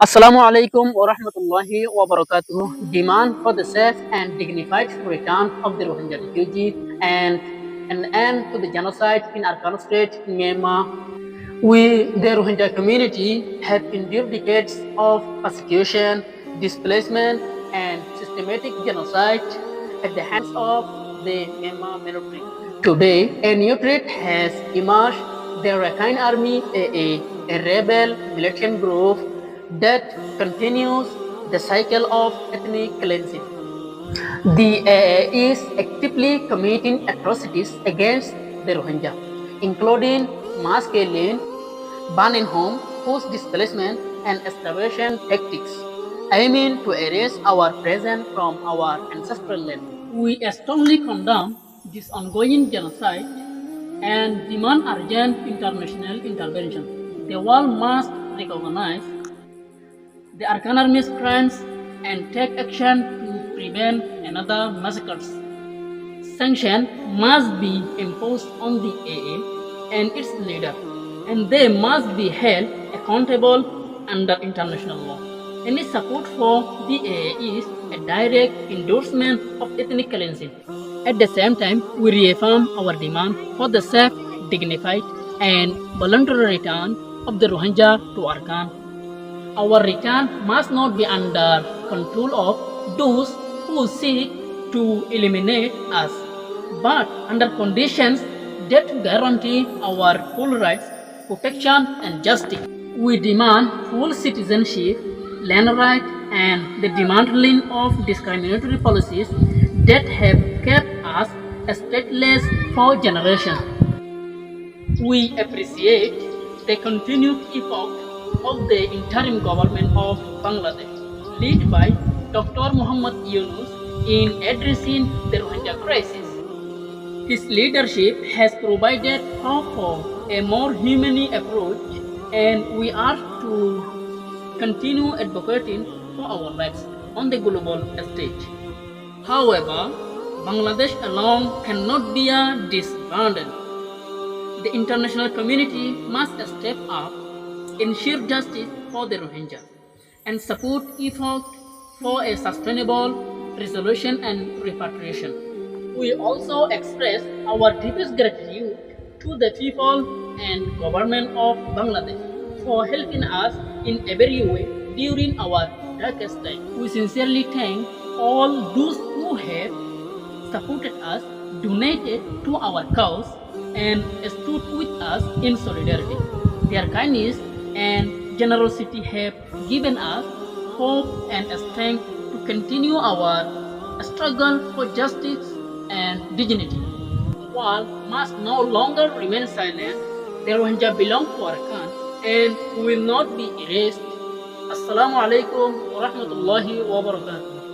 Assalamu alaikum wa rahmatullahi wa barakatuh. Demand for the safe and dignified return of the Rohingya refugees and an end to the genocide in Arkan State, Myanmar. We, the Rohingya community, have endured decades of persecution, displacement, and systematic genocide at the hands of the Myanmar military. Today, a new threat has emerged: the Rakhine Army, a rebel militant group that continues the cycle of ethnic cleansing. The AA is actively committing atrocities against the Rohingya, including mass killing, burning homes, forced displacement, and starvation tactics, aiming to erase our present from our ancestral land. We strongly condemn this ongoing genocide and demand urgent international intervention. The world must recognize the Arkan Army's crimes and take action to prevent another massacres. Sanctions must be imposed on the AA and its leader, and they must be held accountable under international law. Any support for the AA is a direct endorsement of ethnic cleansing. At the same time, we reaffirm our demand for the safe, dignified, and voluntary return of the Rohingya to Arkan. Our return must not be under control of those who seek to eliminate us, but under conditions that guarantee our full rights, protection, and justice. We demand full citizenship, land rights, and the dismantling of discriminatory policies that have kept us stateless for generations. We appreciate the continued effort of the interim government of Bangladesh, led by Dr. Muhammad Yunus, in addressing the Rohingya crisis. His leadership has provided hope for a more humane approach, and we are to continue advocating for our rights on the global stage. However, Bangladesh alone cannot bear this burden. The international community must step up, ensure justice for the Rohingya, and support efforts for a sustainable resolution and repatriation. We also express our deepest gratitude to the people and government of Bangladesh for helping us in every way during our darkest time. We sincerely thank all those who have supported us, donated to our cause, and stood with us in solidarity. Their kindness and generosity have given us hope and strength to continue our struggle for justice and dignity. The world must no longer remain silent. The Rohingya belong to Arakan and will not be erased. Assalamu alaikum wa rahmatullahi wa barakatuh.